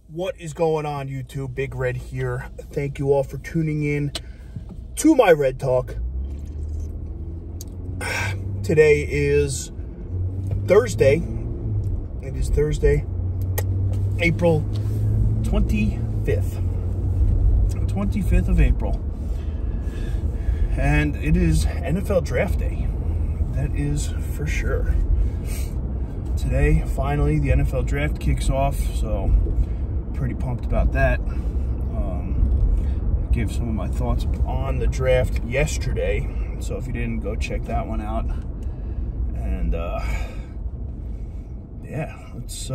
What is going on, YouTube? Big Red here. Thank you all for tuning in to my Red Talk. Today is Thursday. It is Thursday, April 25th. 25th of April. And it is NFL Draft Day. That is for sure. Today, finally, the NFL Draft kicks off, so pretty pumped about that. Gave some of my thoughts on the draft yesterday, so if you didn't, go check that one out. And yeah, let's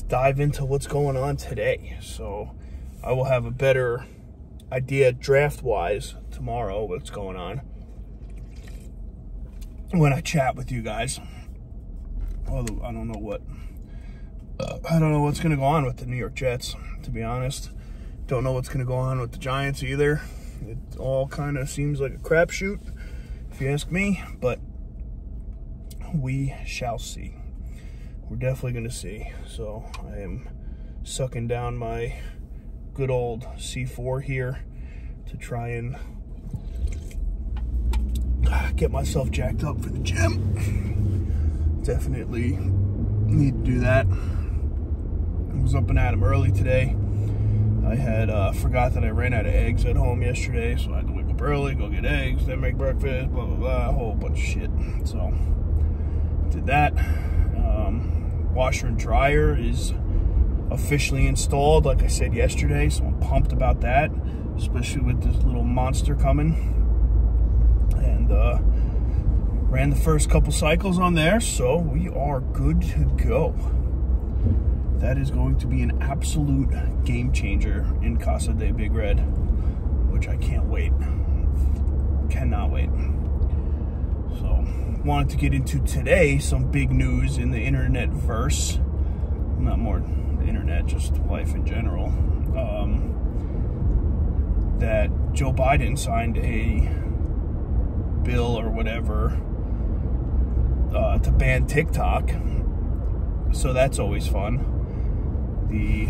dive into what's going on today. So I will have a better idea draft-wise tomorrow what's going on when I chat with you guys. Although I don't know what's going to go on with the New York Jets, to be honest. Don't know what's going to go on with the Giants either. It all kind of seems like a crapshoot, if you ask me, but we shall see. We're definitely going to see. So I am sucking down my good old C4 here to try and get myself jacked up for the gym. Definitely need to do that. I was up and at 'em early today. I had forgot that I ran out of eggs at home yesterday, so I had to wake up early, go get eggs, then make breakfast, blah, blah, blah, a whole bunch of shit. So, did that. Washer and dryer is officially installed, like I said yesterday, so I'm pumped about that, especially with this little monster coming. And ran the first couple cycles on there, so we are good to go. That is going to be an absolute game changer in Casa de Big Red, which I can't wait. Cannot wait. So, wanted to get into today some big news in the internet verse. Not more the internet, just life in general. That Joe Biden signed a bill or whatever to ban TikTok. So that's always fun. The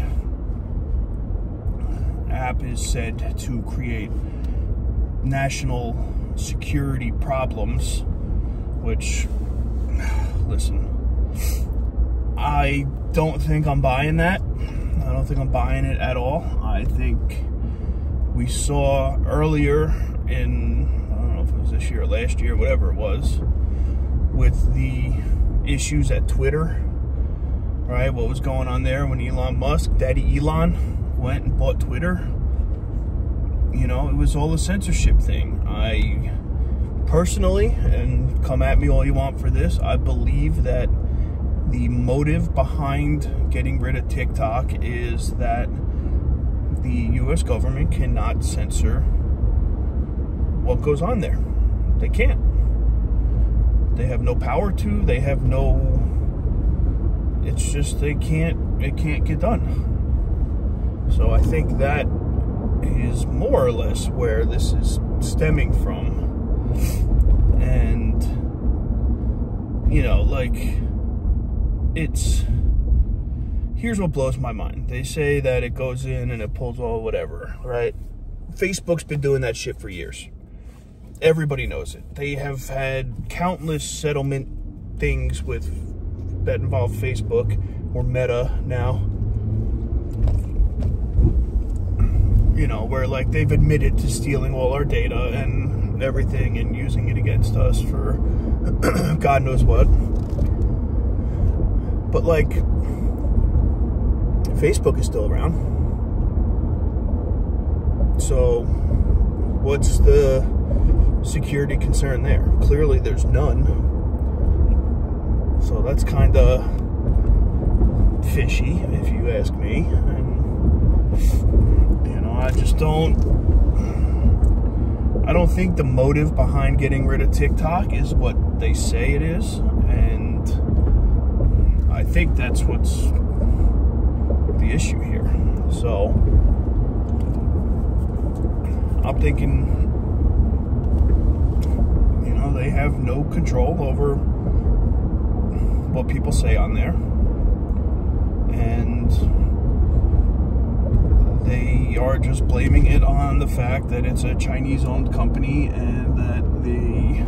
app is said to create national security problems, which, listen, I don't think I'm buying that. I don't think I'm buying it at all. I think we saw earlier in, I don't know if it was this year or last year, whatever it was, with the issues at Twitter, right? What was going on there when Elon Musk, Daddy Elon, went and bought Twitter? You know, it was all a censorship thing. I personally, and come at me all you want for this, I believe that the motive behind getting rid of TikTok is that the U.S. government cannot censor what goes on there. They can't. They have no power to. They have no. It's just it can't get done. So I think that is more or less where this is stemming from. And you know, like, here's what blows my mind. They say that it goes in and it pulls all whatever, right? Facebook's been doing that shit for years. Everybody knows it. They have had countless settlement things that involve Facebook, or Meta now. You know, where like they've admitted to stealing all our data and everything and using it against us for God knows what. But like, Facebook is still around. So what's the security concern there? Clearly there's none. So that's kind of fishy, if you ask me. And, you know, I don't think the motive behind getting rid of TikTok is what they say it is. And I think that's what's the issue here. So I'm thinking, you know, they have no control over what people say on there. and they are just blaming it on the fact that it's a Chinese-owned company and that they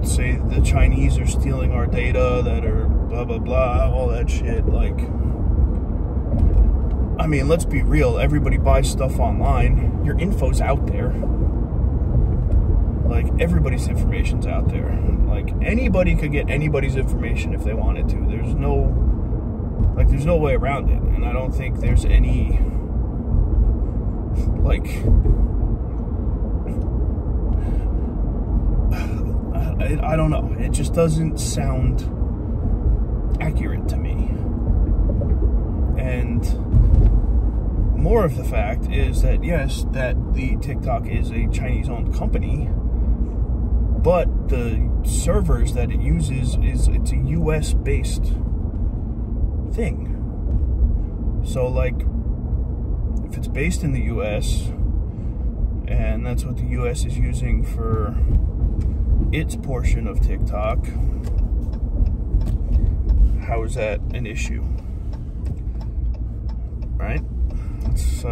say the Chinese are stealing our data, that are blah, blah, blah, all that shit. Like, I mean, let's be real. Everybody buys stuff online. Your info's out there. Like, everybody's information's out there. Like, anybody could get anybody's information if they wanted to. There's no way around it. And I don't think there's any, like, I don't know. It just doesn't sound accurate to me. And more of the fact is that, yes, that the TikTok is a Chinese-owned company, but the servers that it uses it's a US-based thing. So, like, if it's based in the US, and that's what the US is using for its portion of TikTok, how is that an issue? Right? It's,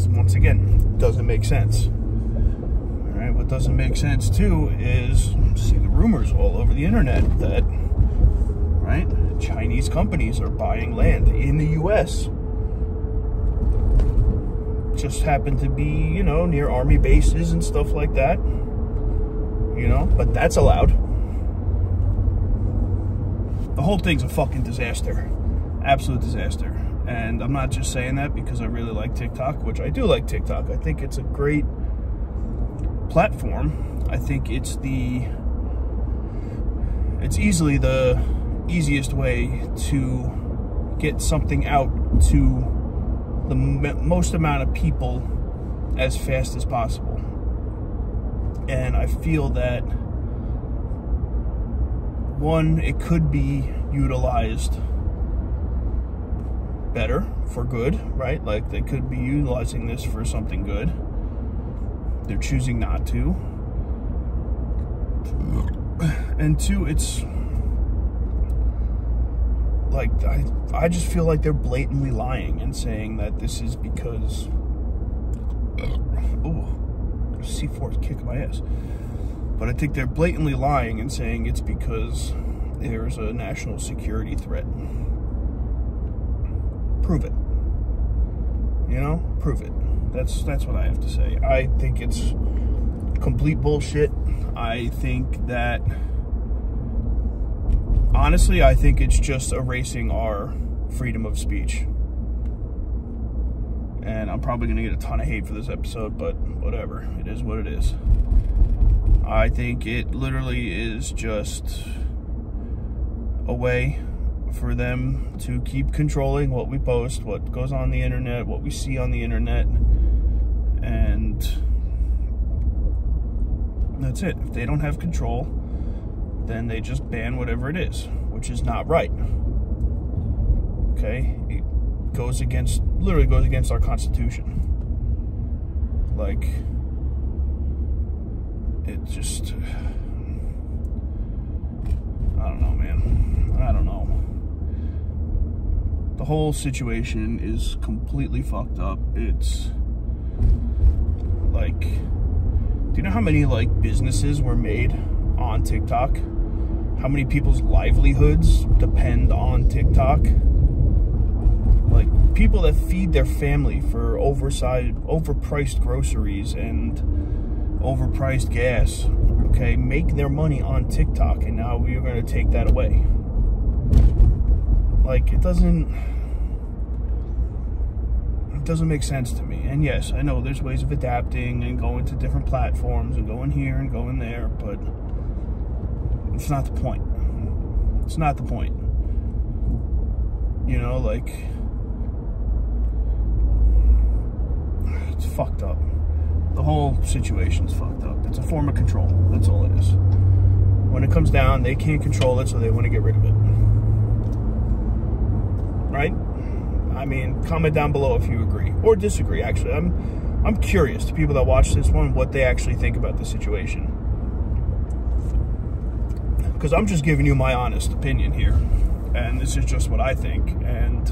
once again, doesn't make sense. Alright, what doesn't make sense, too, is see the rumors all over the internet that, right, Chinese companies are buying land in the US. Just happen to be, you know, near army bases and stuff like that. You know, but that's allowed. The whole thing's a fucking disaster. Absolute disaster. And I'm not just saying that because I really like TikTok, which I do like TikTok. I think it's a great platform. I think it's easily the easiest way to get something out to the most amount of people as fast as possible. And I feel that, one, it could be utilized better for good, right? Like, they could be utilizing this for something good. They're choosing not to. And two, it's like, I just feel like they're blatantly lying and saying that this is because, oh, C4 kicking my ass. But I think they're blatantly lying and saying it's because there's a national security threat. Prove it. You know, prove it. That's what I have to say. I think it's complete bullshit. I think that, honestly, I think it's just erasing our freedom of speech. And I'm probably going to get a ton of hate for this episode, but whatever. It is what it is. I think it literally is just a way for them to keep controlling what we post, what goes on the internet, what we see on the internet, and that's it. If they don't have control, then they just ban whatever it is, which is not right. Okay? It goes against, literally goes against our Constitution. Like, it just, I don't know, man. I don't know. The whole situation is completely fucked up. It's like, do you know how many, like, businesses were made on TikTok? How many people's livelihoods depend on TikTok? Like, people that feed their family for overpriced groceries and overpriced gas, okay, make their money on TikTok, and now we are going to take that away. Like, it doesn't make sense to me. And yes, I know there's ways of adapting and going to different platforms and going here and going there, but it's not the point. It's not the point. You know, like, it's fucked up. The whole situation's fucked up. It's a form of control. That's all it is. When it comes down, they can't control it, so they want to get rid of it. Right? I mean, comment down below if you agree or disagree. Actually, I'm curious to people that watch this one what they actually think about the situation. because I'm just giving you my honest opinion here, and this is just what I think. And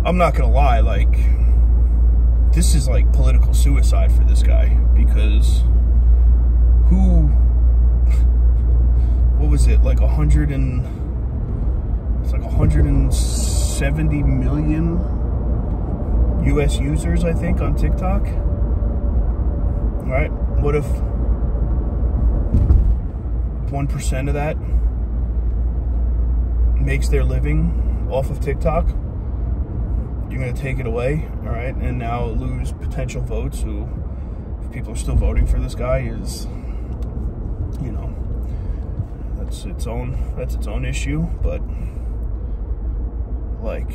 I'm not gonna lie, like, this is like political suicide for this guy, because what was it, like 170 million US users, I think, on TikTok. All right, what if 1% of that makes their living off of TikTok? You're going to take it away, all right, and now lose potential votes who, if people are still voting for this guy, is, you know, that's its own issue. But like,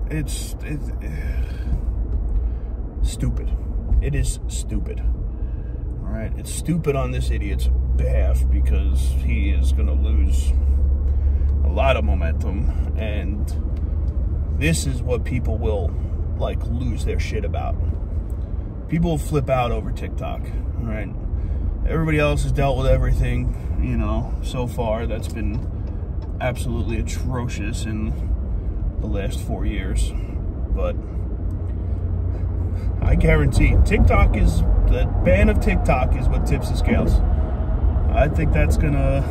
it's stupid. It is stupid. All right, it's stupid on this idiot's behalf, because he is going to lose a lot of momentum, and this is what people will, like, lose their shit about. People will flip out over TikTok, all right? Everybody else has dealt with everything, you know, so far. That's been absolutely atrocious in the last 4 years. But I guarantee TikTok is, the ban of TikTok is what tips the scales. I think that's gonna,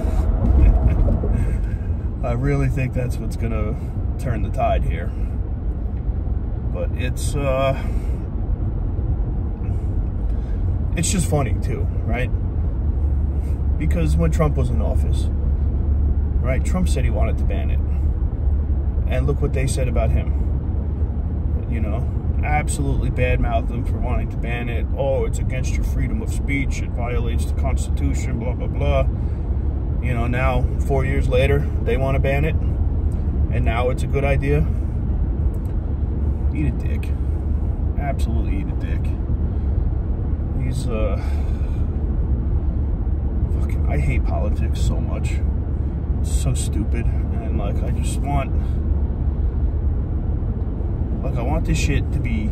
I really think that's what's gonna turn the tide here. But it's just funny too, right? Because when Trump was in office, right, Trump said he wanted to ban it, and look what they said about him. You know, absolutely badmouthed him for wanting to ban it. Oh, it's against your freedom of speech, it violates the Constitution, blah blah blah. You know, now 4 years later, they want to ban it, and now it's a good idea. Eat a dick. Absolutely eat a dick. He's, fucking, I hate politics so much. It's so stupid. And, like, I just want, like, I want this shit to be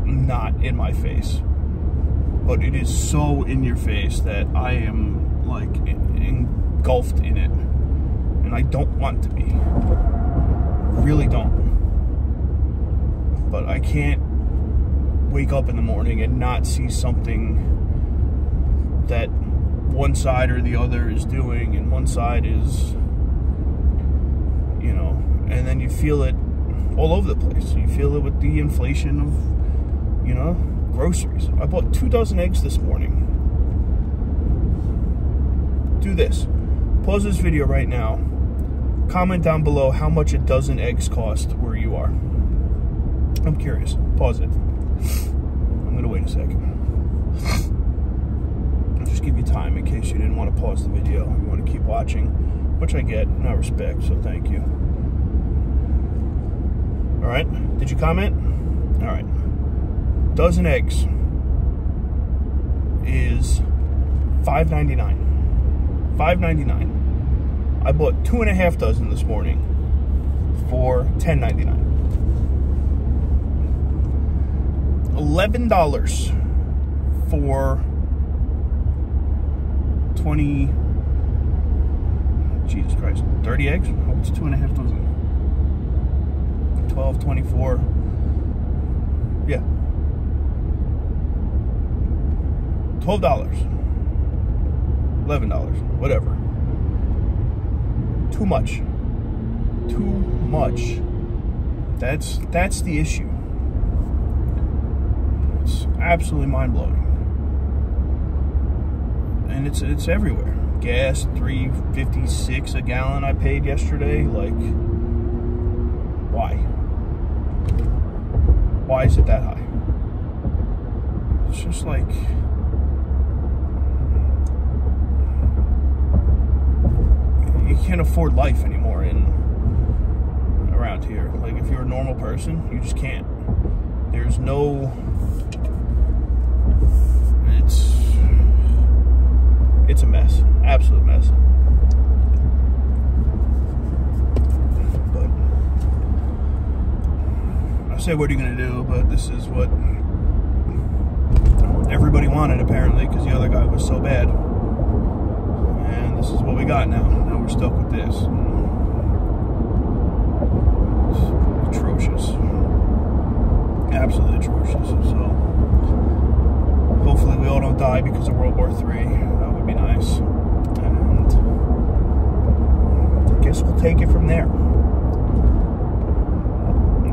not in my face. But it is so in your face that I am, like, engulfed in it. And I don't want to be. Really don't. But I can't wake up in the morning and not see something that one side or the other is doing, and one side is, you know, and then you feel it all over the place. You feel it with the inflation of, you know, groceries. I bought 2 dozen eggs this morning. Do this. Pause this video right now. Comment down below how much a dozen eggs cost where you are. I'm curious. Pause it. I'm gonna wait a second. I'll just give you time in case you didn't want to pause the video. You want to keep watching, which I get, and I respect, so thank you. Alright, did you comment? Alright. Dozen eggs is $5.99. $5.99. I bought 2.5 dozen this morning for $10.99. $11 for 20, Jesus Christ, 30 eggs? Oh, it's 2.5 dozen. 12, 24, yeah. $12, $11, whatever. Too much. Too much. That's the issue. It's absolutely mind-blowing. And it's everywhere. Gas, $3.56 a gallon I paid yesterday. Like, why? Why is it that high? It's just like, you can't afford life anymore around here. Like, if you're a normal person, you just can't. There's no, it's a mess, absolute mess. But I say, what are you gonna do? But this is what everybody everybody wanted, apparently, because the other guy was so bad. And this is what we got now. Now we're stuck with this. It's atrocious. Absolutely atrocious. So, hopefully we all don't die because of World War III. That would be nice. And I guess we'll take it from there.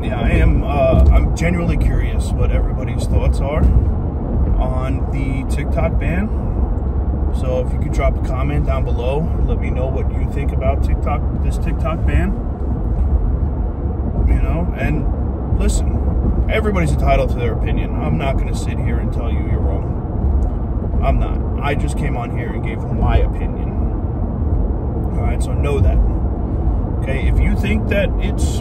Yeah, I'm genuinely curious what everybody's thoughts are on the TikTok ban. So if you could drop a comment down below, let me know what you think about this TikTok ban. You know, and listen, everybody's entitled to their opinion. I'm not going to sit here and tell you you're wrong. I'm not. I just came on here and gave my opinion. Alright, so know that. Okay, if you think that it's,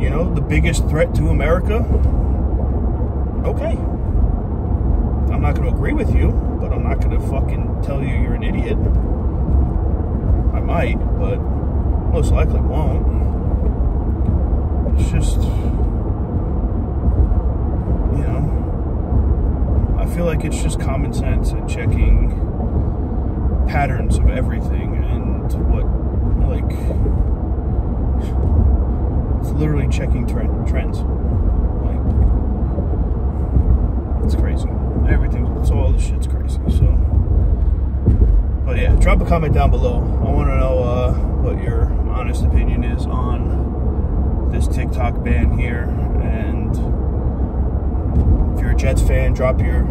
you know, the biggest threat to America, okay. I'm not going to agree with you, but I'm not going to fucking tell you you're an idiot. I might, but most likely won't. It's just, you know, I feel like it's just common sense and checking patterns of everything and what, like, it's literally checking trends. Like, it's crazy. It's all this shit's crazy. So, but yeah, drop a comment down below. I want to know what your honest opinion is on this TikTok ban here, and if you're a Jets fan, drop your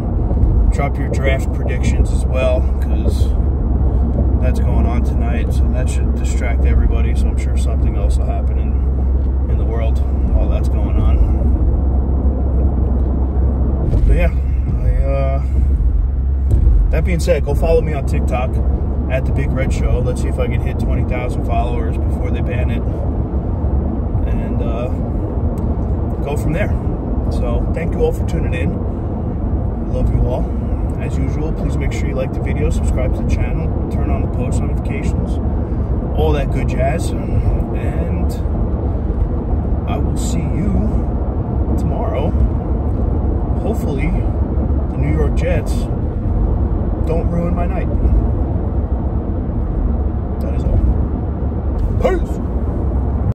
draft predictions as well, because that's going on tonight. So that should distract everybody. So I'm sure something else will happen in the world while that's going on. But yeah. That being said, go follow me on TikTok at The Big Red Show. Let's see if I can hit 20,000 followers before they ban it, and go from there. So thank you all for tuning in. I love you all. As usual, please make sure you like the video, subscribe to the channel, turn on the post notifications, all that good jazz, and I will see you tomorrow. Hopefully the New York Jets don't ruin my night. That is all. Peace!